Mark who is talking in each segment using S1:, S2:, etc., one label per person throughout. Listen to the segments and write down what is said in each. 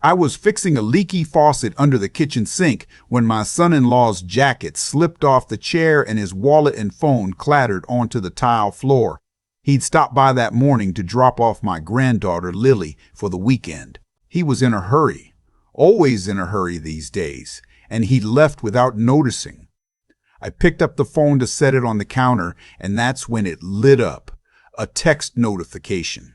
S1: I was fixing a leaky faucet under the kitchen sink when my son-in-law's jacket slipped off the chair and his wallet and phone clattered onto the tile floor. He'd stopped by that morning to drop off my granddaughter, Lily, for the weekend. He was in a hurry, always in a hurry these days, and he'd left without noticing. I picked up the phone to set it on the counter, and that's when it lit up. A text notification.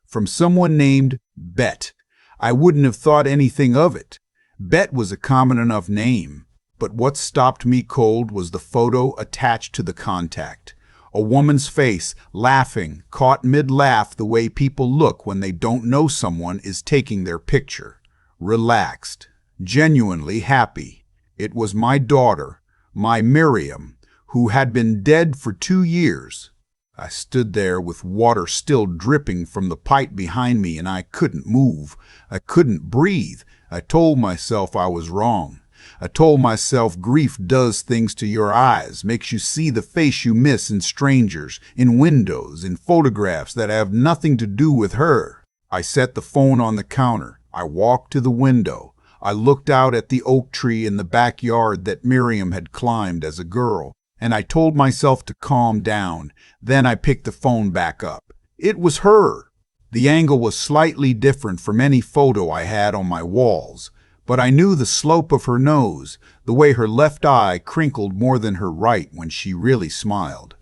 S1: From someone named Bet. I wouldn't have thought anything of it. Bet was a common enough name, but what stopped me cold was the photo attached to the contact. A woman's face, laughing, caught mid-laugh the way people look when they don't know someone is taking their picture. Relaxed, genuinely happy. It was my daughter, my Miriam, who had been dead for 2 years. I stood there with water still dripping from the pipe behind me, and I couldn't move. I couldn't breathe. I told myself I was wrong. I told myself grief does things to your eyes, makes you see the face you miss in strangers, in windows, in photographs that have nothing to do with her. I set the phone on the counter. I walked to the window. I looked out at the oak tree in the backyard that Miriam had climbed as a girl, and I told myself to calm down. Then I picked the phone back up. It was her. The angle was slightly different from any photo I had on my walls, but I knew the slope of her nose, the way her left eye crinkled more than her right when she really smiled.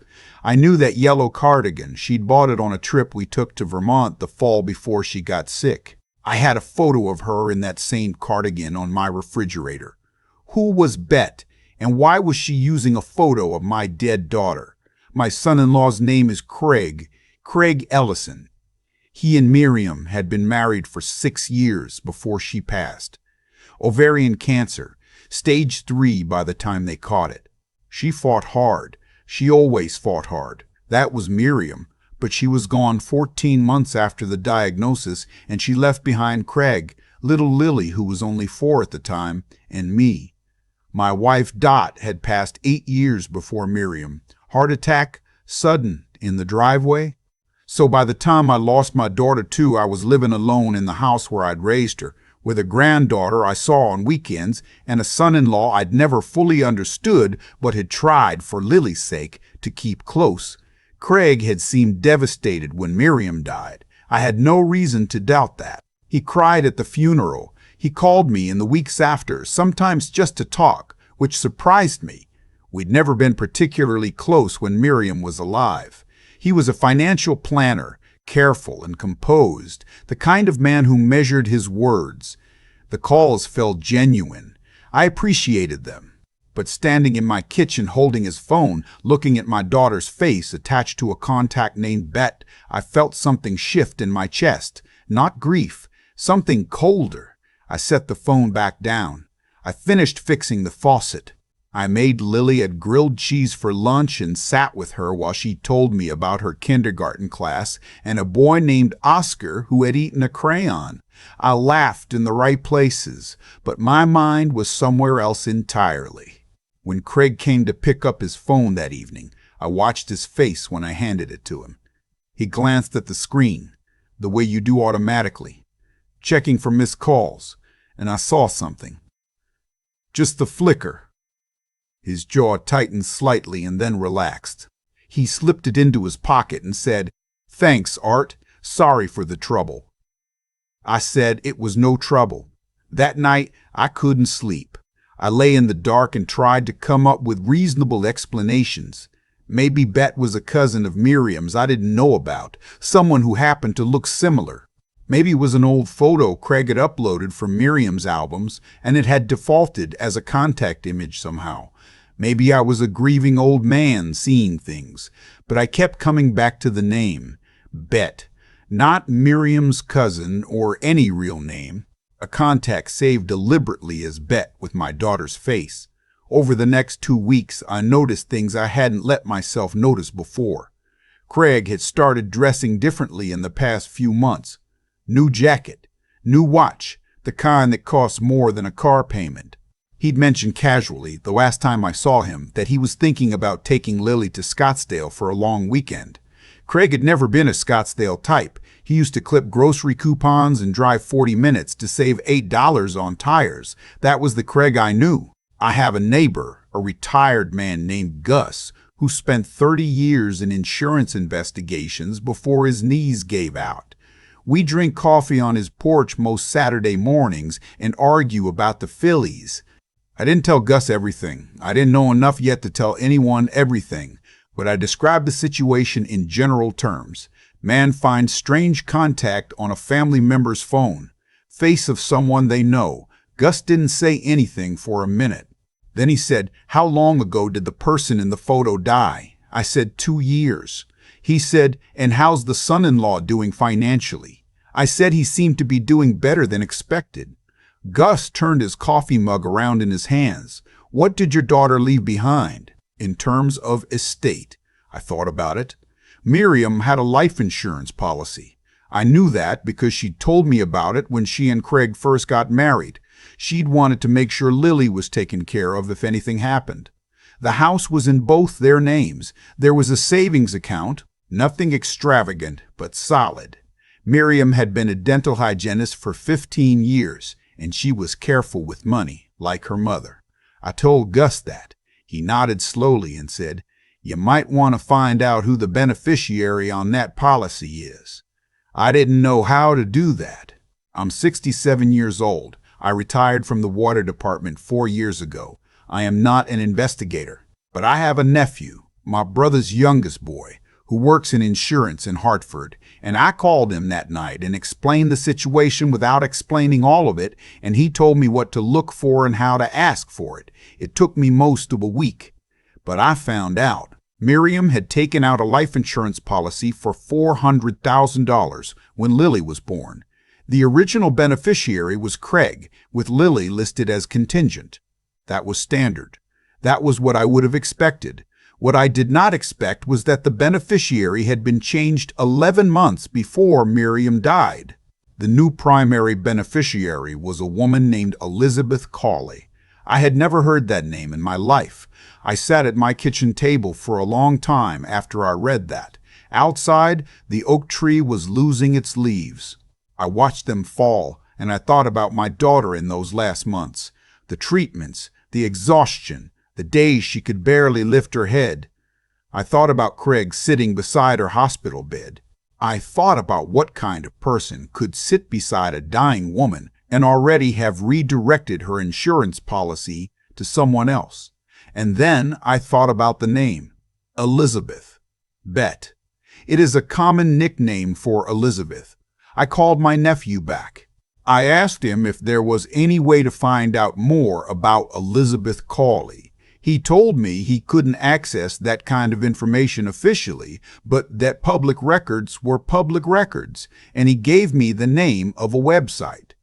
S1: I knew that yellow cardigan. She'd bought it on a trip we took to Vermont the fall before she got sick. I had a photo of her in that same cardigan on my refrigerator. Who was Bet, and why was she using a photo of my dead daughter? My son-in-law's name is Craig Ellison. He and Miriam had been married for 6 years before she passed. Ovarian cancer, stage 3 by the time they caught it. She fought hard. She always fought hard. That was Miriam, but she was gone 14 months after the diagnosis, and she left behind Craig, little Lily, who was only 4 at the time, and me. My wife Dot had passed 8 years before Miriam. Heart attack, sudden, in the driveway. So by the time I lost my daughter too, I was living alone in the house where I'd raised her, with a granddaughter I saw on weekends, and a son-in-law I'd never fully understood but had tried, for Lily's sake, to keep close. Craig had seemed devastated when Miriam died. I had no reason to doubt that. He cried at the funeral. He called me in the weeks after, sometimes just to talk, which surprised me. We'd never been particularly close when Miriam was alive. He was a financial planner, careful and composed, the kind of man who measured his words. The calls felt genuine. I appreciated them. But standing in my kitchen holding his phone, looking at my daughter's face attached to a contact named Bet, I felt something shift in my chest. Not grief, something colder. I set the phone back down. I finished fixing the faucet. I made Lily a grilled cheese for lunch and sat with her while she told me about her kindergarten class and a boy named Oscar who had eaten a crayon. I laughed in the right places, but my mind was somewhere else entirely. When Craig came to pick up his phone that evening, I watched his face when I handed it to him. He glanced at the screen, the way you do automatically, checking for missed calls, and I saw something. Just the flicker. His jaw tightened slightly and then relaxed. He slipped it into his pocket and said, "Thanks, Art. Sorry for the trouble." I said it was no trouble. That night, I couldn't sleep. I lay in the dark and tried to come up with reasonable explanations. Maybe Bet was a cousin of Miriam's I didn't know about, someone who happened to look similar. Maybe it was an old photo Craig had uploaded from Miriam's albums, and it had defaulted as a contact image somehow. Maybe I was a grieving old man seeing things, but I kept coming back to the name, Bet. Not Miriam's cousin or any real name. A contact saved deliberately as Bet with my daughter's face. Over the next 2 weeks, I noticed things I hadn't let myself notice before. Craig had started dressing differently in the past few months. New jacket, new watch, the kind that costs more than a car payment. He'd mentioned casually, the last time I saw him, that he was thinking about taking Lily to Scottsdale for a long weekend. Craig had never been a Scottsdale type. He used to clip grocery coupons and drive 40 minutes to save $8 on tires. That was the Craig I knew. I have a neighbor, a retired man named Gus, who spent 30 years in insurance investigations before his knees gave out. We drink coffee on his porch most Saturday mornings and argue about the Phillies. I didn't tell Gus everything. I didn't know enough yet to tell anyone everything, but I described the situation in general terms. Man finds strange contact on a family member's phone. Face of someone they know. Gus didn't say anything for a minute. Then he said, "How long ago did the person in the photo die?" I said, 2 years. He said, "And how's the son-in-law doing financially?" I said he seemed to be doing better than expected. Gus turned his coffee mug around in his hands. "What did your daughter leave behind?" "In terms of estate." I thought about it. Miriam had a life insurance policy. I knew that because she'd told me about it when she and Craig first got married. She'd wanted to make sure Lily was taken care of if anything happened. The house was in both their names. There was a savings account, nothing extravagant, but solid. Miriam had been a dental hygienist for 15 years, and she was careful with money, like her mother. I told Gus that. He nodded slowly and said, "You might want to find out who the beneficiary on that policy is." I didn't know how to do that. I'm 67 years old. I retired from the water department 4 years ago. I am not an investigator, but I have a nephew, my brother's youngest boy, who works in insurance in Hartford, and I called him that night and explained the situation without explaining all of it, and he told me what to look for and how to ask for it. It took me most of a week. But I found out. Miriam had taken out a life insurance policy for $400,000 when Lily was born. The original beneficiary was Craig, with Lily listed as contingent. That was standard. That was what I would have expected. What I did not expect was that the beneficiary had been changed 11 months before Miriam died. The new primary beneficiary was a woman named Elizabeth Cawley. I had never heard that name in my life. I sat at my kitchen table for a long time after I read that. Outside, the oak tree was losing its leaves. I watched them fall, and I thought about my daughter in those last months. The treatments, the exhaustion, the days she could barely lift her head. I thought about Craig sitting beside her hospital bed. I thought about what kind of person could sit beside a dying woman and already have redirected her insurance policy to someone else. And then I thought about the name, Elizabeth. Bet. It is a common nickname for Elizabeth. I called my nephew back. I asked him if there was any way to find out more about Elizabeth Cawley. He told me he couldn't access that kind of information officially, but that public records were public records, and he gave me the name of a website.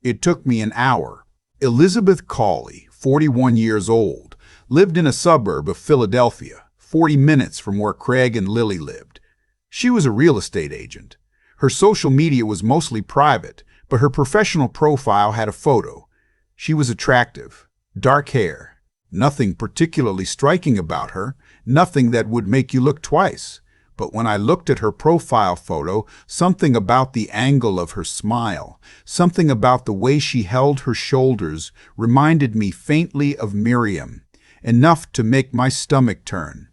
S1: It took me an hour. Elizabeth Cawley, 41 years old, lived in a suburb of Philadelphia, 40 minutes from where Craig and Lily lived. She was a real estate agent. Her social media was mostly private, but her professional profile had a photo. She was attractive, dark hair, nothing particularly striking about her, nothing that would make you look twice. But when I looked at her profile photo, something about the angle of her smile, something about the way she held her shoulders reminded me faintly of Miriam, enough to make my stomach turn.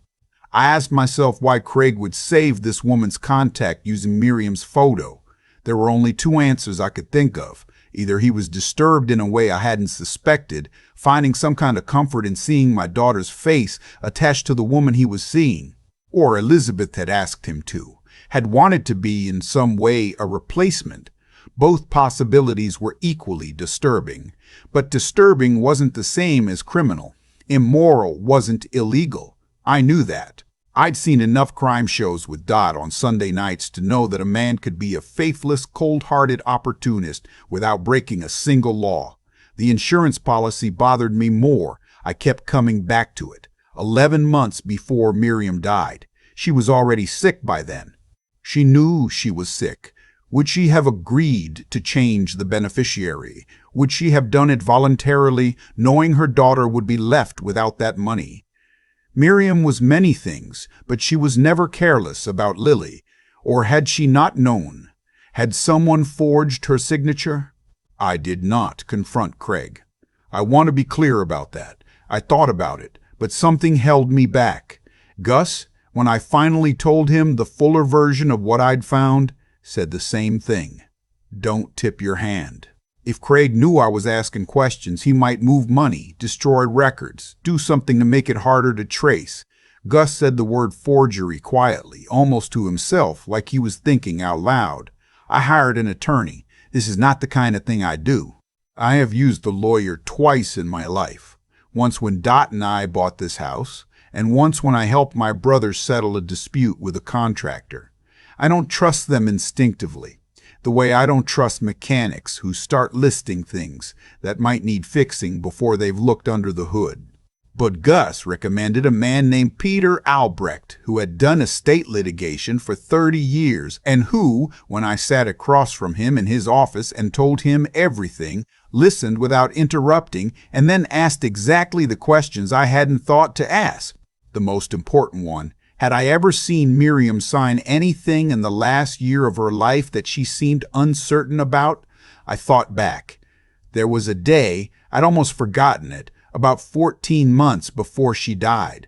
S1: I asked myself why Craig would save this woman's contact using Miriam's photo. There were only two answers I could think of. Either he was disturbed in a way I hadn't suspected, finding some kind of comfort in seeing my daughter's face attached to the woman he was seeing, or Elizabeth had asked him to, had wanted to be in some way a replacement. Both possibilities were equally disturbing. But disturbing wasn't the same as criminal. Immoral wasn't illegal. I knew that. I'd seen enough crime shows with Dot on Sunday nights to know that a man could be a faithless, cold-hearted opportunist without breaking a single law. The insurance policy bothered me more. I kept coming back to it. 11 months before Miriam died. She was already sick by then. She knew she was sick. Would she have agreed to change the beneficiary? Would she have done it voluntarily, knowing her daughter would be left without that money? Miriam was many things, but she was never careless about Lily. Or had she not known? Had someone forged her signature? I did not confront Craig. I want to be clear about that. I thought about it, but something held me back. Gus, when I finally told him the fuller version of what I'd found, said the same thing. Don't tip your hand. If Craig knew I was asking questions, he might move money, destroy records, do something to make it harder to trace. Gus said the word forgery quietly, almost to himself, like he was thinking out loud. I hired an attorney. This is not the kind of thing I do. I have used the lawyer twice in my life. Once when Dot and I bought this house, and once when I helped my brother settle a dispute with a contractor. I don't trust them instinctively, the way I don't trust mechanics who start listing things that might need fixing before they've looked under the hood. But Gus recommended a man named Peter Albrecht, who had done estate litigation for 30 years, and who, when I sat across from him in his office and told him everything, listened without interrupting and then asked exactly the questions I hadn't thought to ask. The most important one, had I ever seen Miriam sign anything in the last year of her life that she seemed uncertain about? I thought back. There was a day, I'd almost forgotten it, about 14 months before she died.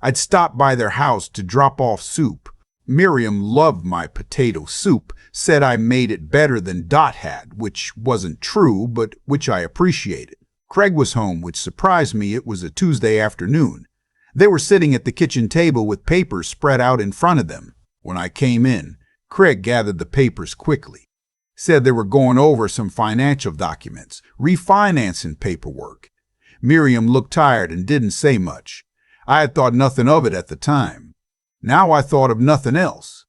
S1: I'd stopped by their house to drop off soup. Miriam loved my potato soup, said I made it better than Dot had, which wasn't true, but which I appreciated. Craig was home, which surprised me. It was a Tuesday afternoon. They were sitting at the kitchen table with papers spread out in front of them. When I came in, Craig gathered the papers quickly. Said they were going over some financial documents, refinancing paperwork. Miriam looked tired and didn't say much. I had thought nothing of it at the time. Now I thought of nothing else.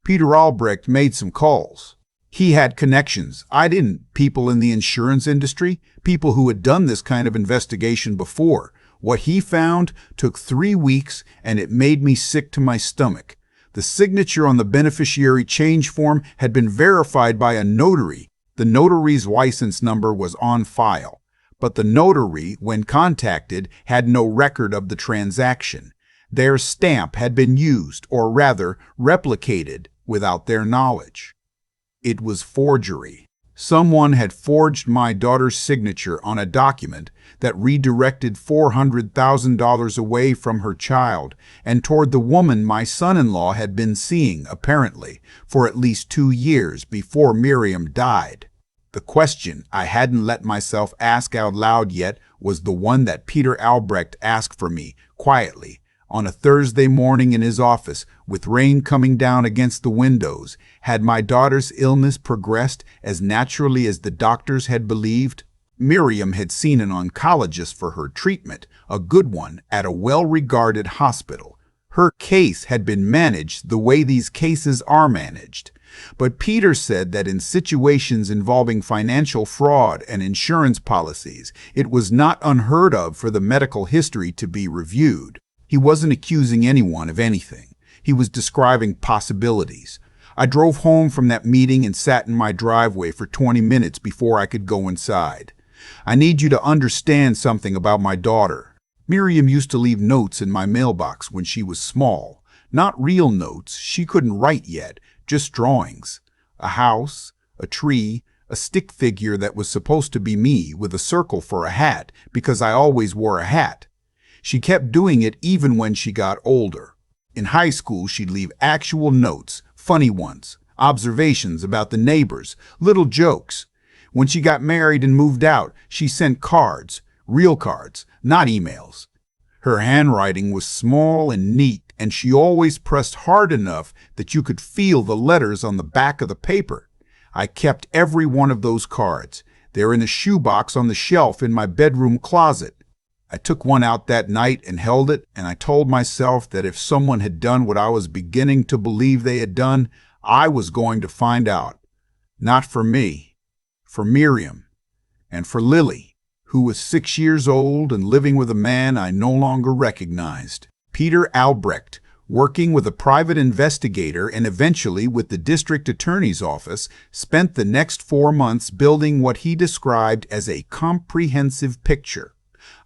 S1: Peter Albrecht made some calls. He had connections. I didn't. People in the insurance industry, people who had done this kind of investigation before. What he found took 3 weeks, and it made me sick to my stomach. The signature on the beneficiary change form had been verified by a notary. The notary's license number was on file. But the notary, when contacted, had no record of the transaction. Their stamp had been used, or rather, replicated, without their knowledge. It was forgery. Someone had forged my daughter's signature on a document that redirected $400,000 away from her child and toward the woman my son-in-law had been seeing, apparently, for at least 2 years before Miriam died. The question I hadn't let myself ask out loud yet was the one that Peter Albrecht asked for me, quietly, on a Thursday morning in his office, with rain coming down against the windows. Had my daughter's illness progressed as naturally as the doctors had believed? Miriam had seen an oncologist for her treatment, a good one, at a well-regarded hospital. Her case had been managed the way these cases are managed. But Peter said that in situations involving financial fraud and insurance policies, it was not unheard of for the medical history to be reviewed. He wasn't accusing anyone of anything. He was describing possibilities. I drove home from that meeting and sat in my driveway for 20 minutes before I could go inside. I need you to understand something about my daughter. Miriam used to leave notes in my mailbox when she was small. Not real notes, she couldn't write yet, just drawings. A house, a tree, a stick figure that was supposed to be me with a circle for a hat because I always wore a hat. She kept doing it even when she got older. In high school, she'd leave actual notes, funny ones, observations about the neighbors, little jokes. When she got married and moved out, she sent cards, real cards, not emails. Her handwriting was small and neat, and she always pressed hard enough that you could feel the letters on the back of the paper. I kept every one of those cards. They're in a shoebox on the shelf in my bedroom closet. I took one out that night and held it, and I told myself that if someone had done what I was beginning to believe they had done, I was going to find out. Not for me, for Miriam, and for Lily, who was 6 years old and living with a man I no longer recognized. Peter Albrecht, working with a private investigator and eventually with the district attorney's office, spent the next 4 months building what he described as a comprehensive picture.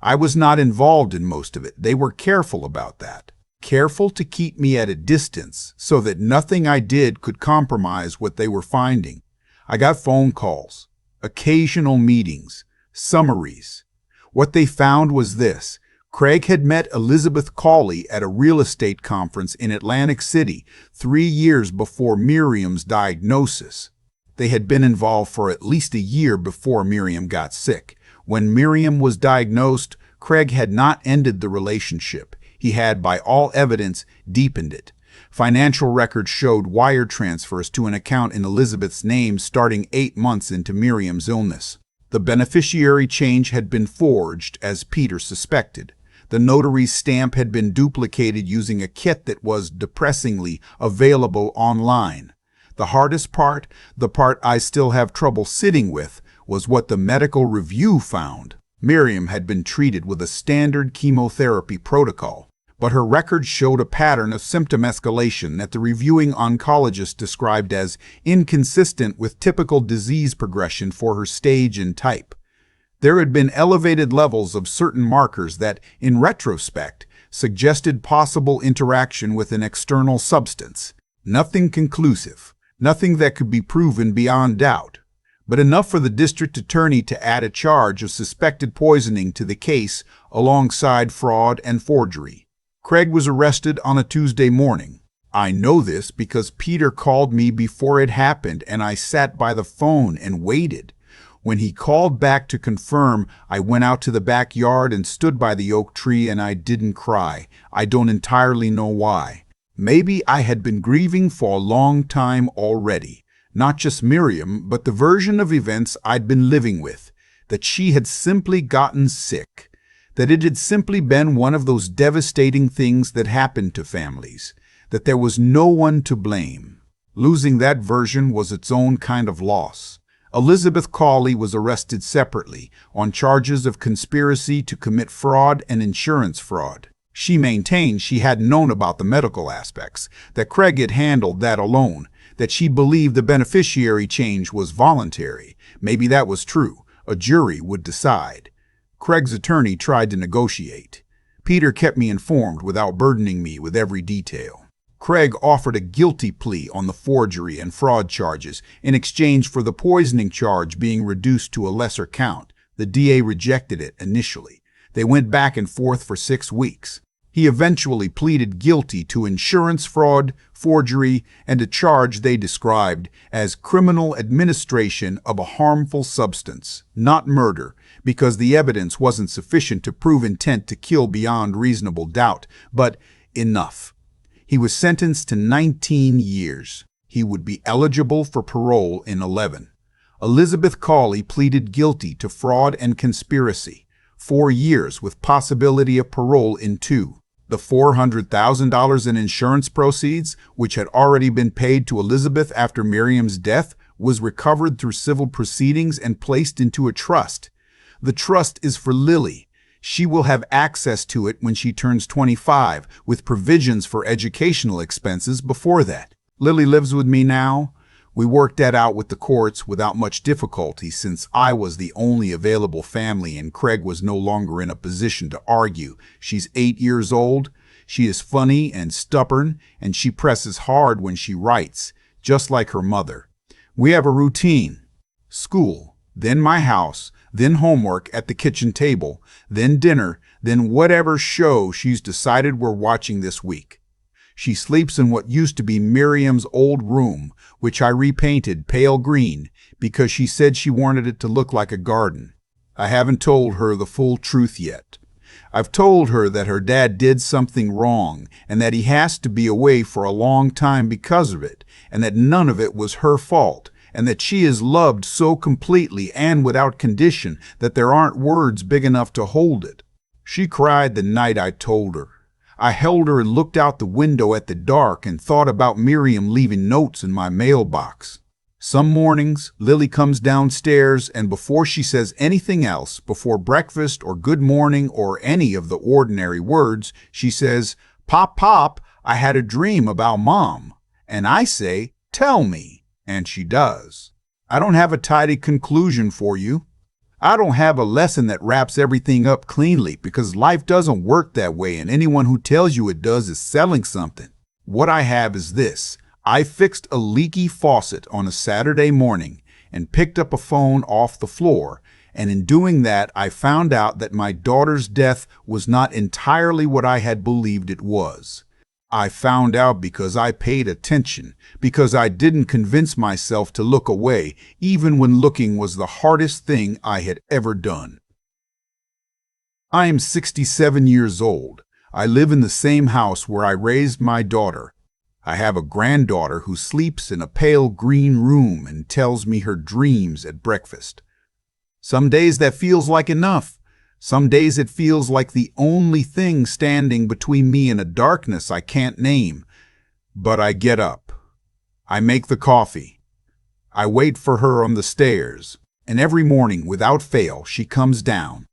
S1: I was not involved in most of it. They were careful about that. Careful to keep me at a distance so that nothing I did could compromise what they were finding. I got phone calls, occasional meetings, summaries. What they found was this. Craig had met Elizabeth Cawley at a real estate conference in Atlantic City 3 years before Miriam's diagnosis. They had been involved for at least a year before Miriam got sick. When Miriam was diagnosed, Craig had not ended the relationship. He had, by all evidence, deepened it. Financial records showed wire transfers to an account in Elizabeth's name starting 8 months into Miriam's illness. The beneficiary change had been forged, as Peter suspected. The notary's stamp had been duplicated using a kit that was depressingly available online. The hardest part, the part I still have trouble sitting with, was what the medical review found. Miriam had been treated with a standard chemotherapy protocol, but her records showed a pattern of symptom escalation that the reviewing oncologist described as inconsistent with typical disease progression for her stage and type. There had been elevated levels of certain markers that, in retrospect, suggested possible interaction with an external substance. Nothing conclusive, nothing that could be proven beyond doubt, but enough for the district attorney to add a charge of suspected poisoning to the case alongside fraud and forgery. Craig was arrested on a Tuesday morning. I know this because Peter called me before it happened and I sat by the phone and waited. When he called back to confirm, I went out to the backyard and stood by the oak tree and I didn't cry. I don't entirely know why. Maybe I had been grieving for a long time already. Not just Miriam, but the version of events I'd been living with. That she had simply gotten sick. That it had simply been one of those devastating things that happen to families. That there was no one to blame. Losing that version was its own kind of loss. Elizabeth Cawley was arrested separately on charges of conspiracy to commit fraud and insurance fraud. She maintained she hadn't known about the medical aspects, that Craig had handled that alone, that she believed the beneficiary change was voluntary. Maybe that was true. A jury would decide. Craig's attorney tried to negotiate. Peter kept me informed without burdening me with every detail. Craig offered a guilty plea on the forgery and fraud charges in exchange for the poisoning charge being reduced to a lesser count. The DA rejected it initially. They went back and forth for 6 weeks. He eventually pleaded guilty to insurance fraud, forgery, and a charge they described as criminal administration of a harmful substance, not murder, because the evidence wasn't sufficient to prove intent to kill beyond reasonable doubt, but enough. He was sentenced to 19 years. He would be eligible for parole in 11. Elizabeth Cawley pleaded guilty to fraud and conspiracy, 4 years with possibility of parole in 2. The $400,000 in insurance proceeds, which had already been paid to Elizabeth after Miriam's death, was recovered through civil proceedings and placed into a trust. The trust is for Lily. She will have access to it when she turns 25, with provisions for educational expenses before that. Lily lives with me now. We worked that out with the courts without much difficulty since I was the only available family and Craig was no longer in a position to argue. She's 8 years old. She is funny and stubborn, and she presses hard when she writes, just like her mother. We have a routine. School, then my house, then homework at the kitchen table, then dinner, then whatever show she's decided we're watching this week. She sleeps in what used to be Miriam's old room, which I repainted pale green because she said she wanted it to look like a garden. I haven't told her the full truth yet. I've told her that her dad did something wrong and that he has to be away for a long time because of it, and that none of it was her fault, and that she is loved so completely and without condition that there aren't words big enough to hold it. She cried the night I told her. I held her and looked out the window at the dark and thought about Miriam leaving notes in my mailbox. Some mornings, Lily comes downstairs, and before she says anything else, before breakfast or good morning or any of the ordinary words, she says, "Pop, Pop, I had a dream about Mom." And I say, "Tell me." And she does. I don't have a tidy conclusion for you. I don't have a lesson that wraps everything up cleanly because life doesn't work that way, and anyone who tells you it does is selling something. What I have is this. I fixed a leaky faucet on a Saturday morning and picked up a phone off the floor, and in doing that, I found out that my daughter's death was not entirely what I had believed it was. I found out because I paid attention, because I didn't convince myself to look away, even when looking was the hardest thing I had ever done. I am 67 years old. I live in the same house where I raised my daughter. I have a granddaughter who sleeps in a pale green room and tells me her dreams at breakfast. Some days that feels like enough. Some days it feels like the only thing standing between me and a darkness I can't name. But I get up. I make the coffee. I wait for her on the stairs, and every morning, without fail, she comes down.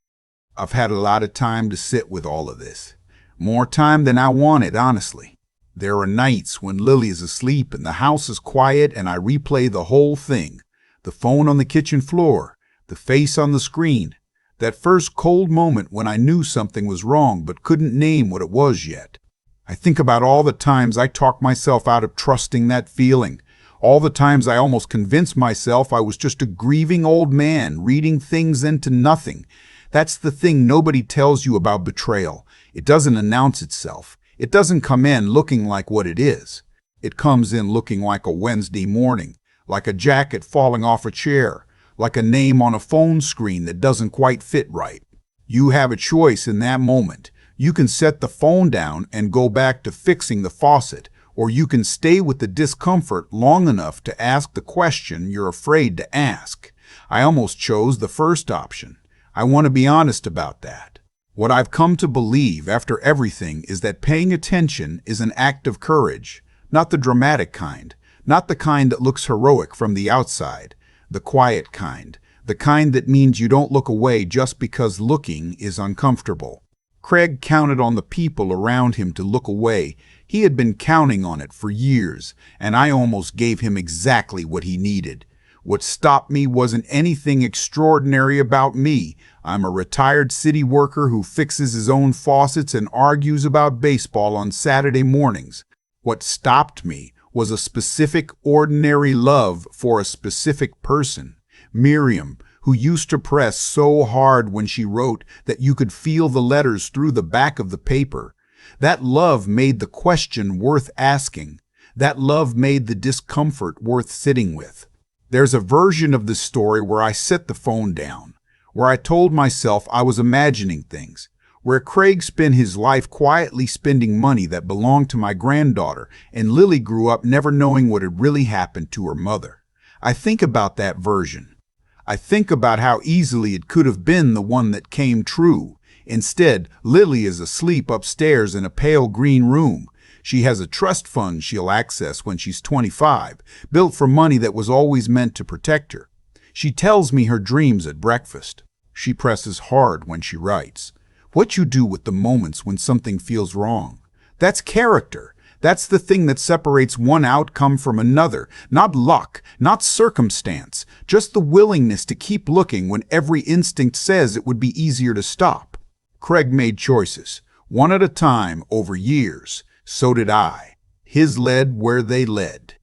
S1: I've had a lot of time to sit with all of this. More time than I wanted, honestly. There are nights when Lily is asleep and the house is quiet and I replay the whole thing. The phone on the kitchen floor, the face on the screen, that first cold moment when I knew something was wrong but couldn't name what it was yet. I think about all the times I talked myself out of trusting that feeling. All the times I almost convinced myself I was just a grieving old man reading things into nothing. That's the thing nobody tells you about betrayal. It doesn't announce itself. It doesn't come in looking like what it is. It comes in looking like a Wednesday morning, like a jacket falling off a chair, like a name on a phone screen that doesn't quite fit right. You have a choice in that moment. You can set the phone down and go back to fixing the faucet, or you can stay with the discomfort long enough to ask the question you're afraid to ask. I almost chose the first option. I want to be honest about that. What I've come to believe after everything is that paying attention is an act of courage, not the dramatic kind, not the kind that looks heroic from the outside. The quiet kind, the kind that means you don't look away just because looking is uncomfortable. Craig counted on the people around him to look away. He had been counting on it for years, and I almost gave him exactly what he needed. What stopped me wasn't anything extraordinary about me. I'm a retired city worker who fixes his own faucets and argues about baseball on Saturday mornings. What stopped me was a specific, ordinary love for a specific person. Miriam, who used to press so hard when she wrote that you could feel the letters through the back of the paper. That love made the question worth asking. That love made the discomfort worth sitting with. There's a version of this story where I set the phone down, where I told myself I was imagining things, where Craig spent his life quietly spending money that belonged to my granddaughter, and Lily grew up never knowing what had really happened to her mother. I think about that version. I think about how easily it could have been the one that came true. Instead, Lily is asleep upstairs in a pale green room. She has a trust fund she'll access when she's 25, built for money that was always meant to protect her. She tells me her dreams at breakfast. She presses hard when she writes. What you do with the moments when something feels wrong. That's character. That's the thing that separates one outcome from another. Not luck, not circumstance, just the willingness to keep looking when every instinct says it would be easier to stop. Craig made choices, one at a time, over years. So did I. His led where they led.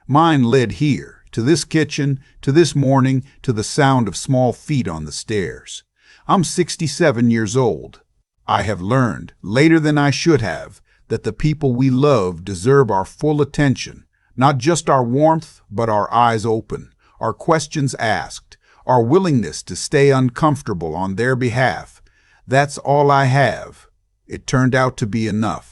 S1: Mine led here, to this kitchen, to this morning, to the sound of small feet on the stairs. I'm 67 years old. I have learned, later than I should have, that the people we love deserve our full attention, not just our warmth, but our eyes open, our questions asked, our willingness to stay uncomfortable on their behalf. That's all I have. It turned out to be enough.